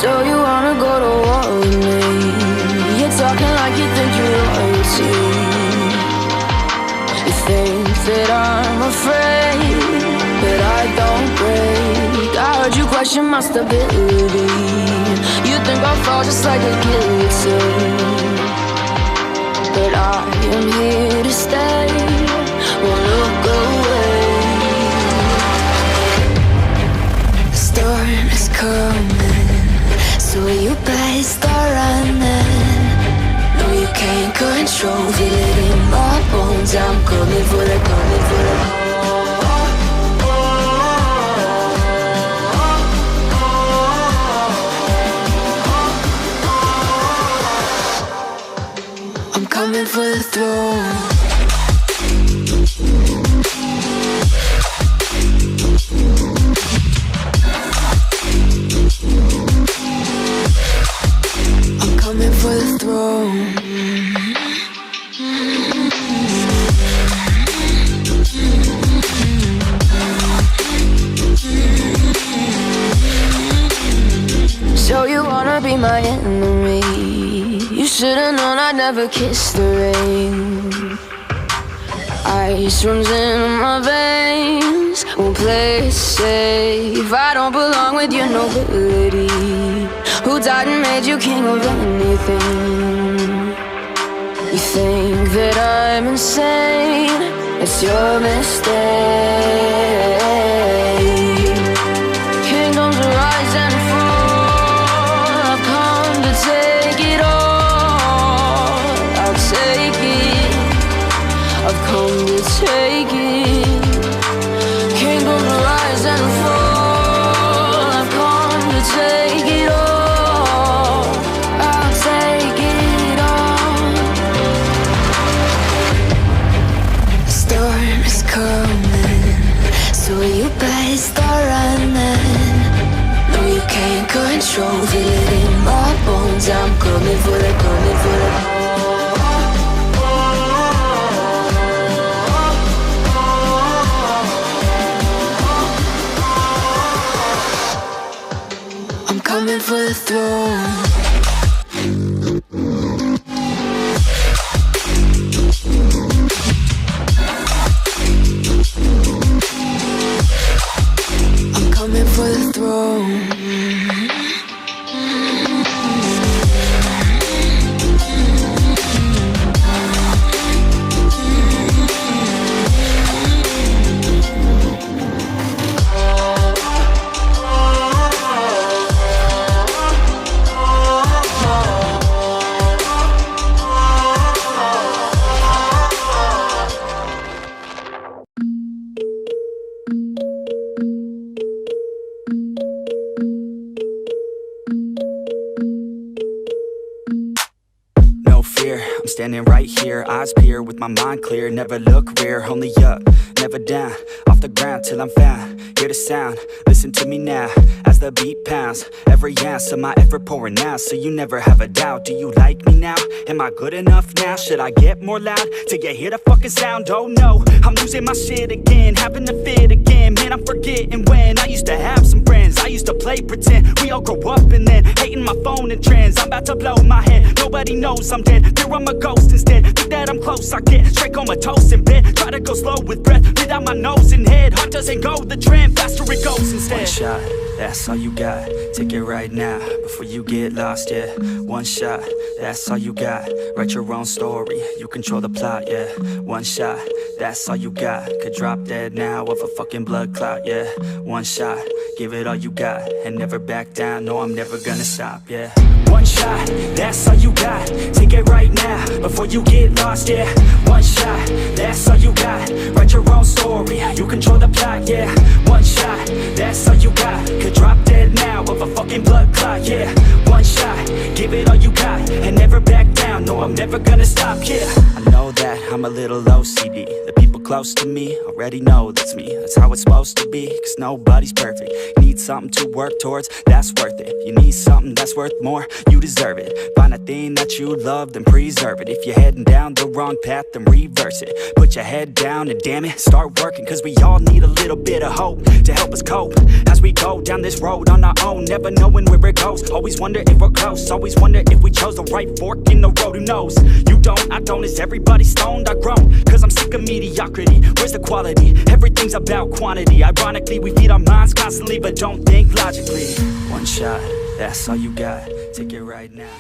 So you wanna go to war with me? You're talking like you think you're royalty. You think that I'm afraid, but I don't break. I heard you question my stability. You think I'll fall just like a guillotine. but I am here to stay. Won't look away. The storm is coming, so you better start running. No, you can't control, feel it in my bones. I'm coming for the, coming for the. Coming for the throne. I'm coming for the throne. So you wanna be my enemy? You should've known I'd never kiss the rain. Ice runs in my veins, won't play it safe. I don't belong with your nobility. Who died and made you king of anything? You think that I'm insane? It's your mistake. Kingdoms rise and fall, I've come to take it all. I'll take it, I've come to take it. Kingdoms rise and fall, I've come to take it all. I'll take it all. The storm is coming, so you better start running. No, you can't control, feel it in my bones. I'm coming for the, coming for the. I'm coming for the throne. I'm coming for the throne. I'm standing right here, eyes peer with my mind clear. Never look rear, only up, never down. Off the ground till I'm found, hear the sound. Listen to me now, as the beat pounds. Every ounce of my effort pouring out, so you never have a doubt. Do you like me now? Am I good enough now? Should I get more loud till you hear the fucking sound? Oh no, I'm losing my shit again, having to fit again. Man, I'm forgetting when I used to have some friends. I used to play pretend, we all grow up and then hating my phone and trends. I'm about to blow my head, nobody knows I'm dead. Fear I'm a ghost instead, think that I'm close, I get straight comatose in bed. Try to go slow with breath, breathe out my nose and head. Heart doesn't go the trend, faster it goes instead. One shot, that's all you got, take it right now, before you get lost, yeah. One shot, that's all you got, write your own story, you control the plot, yeah. One shot, that's all you got, could drop dead now of a fucking blood clot, yeah. One shot, give it all you got, and never back down, no I'm never gonna stop, yeah. One shot, that's all you got, take it right now, before you get lost, yeah. One shot, that's all you got, write your own story, you control the plot, yeah. One shot, that's all you got, could drop dead now of a fucking blood clot, yeah. One shot, give it all you got, and never back down, no I'm never gonna stop, yeah. I know that I'm a little OCD, the people close to me already know that's me. That's how it's supposed to be, cause nobody's perfect. You need something to work towards, that's worth it. You need something that's worth more, you deserve it. Find a thing that you love, then preserve it. If you're heading down the wrong path, then reverse it. Put your head down and damn it, start working, cause we all need a little bit of hope to help us cope as we go down this road on our own, never knowing where it goes. Always wonder if we're close, always wonder if we chose the right fork in the road. Who knows? You don't, I don't, is everybody stoned? I've grown, cause I'm sick of mediocrity. Where's the quality? Everything's about quantity. Ironically, we feed our minds constantly, but don't think logically. One shot, that's all you got, take it right now.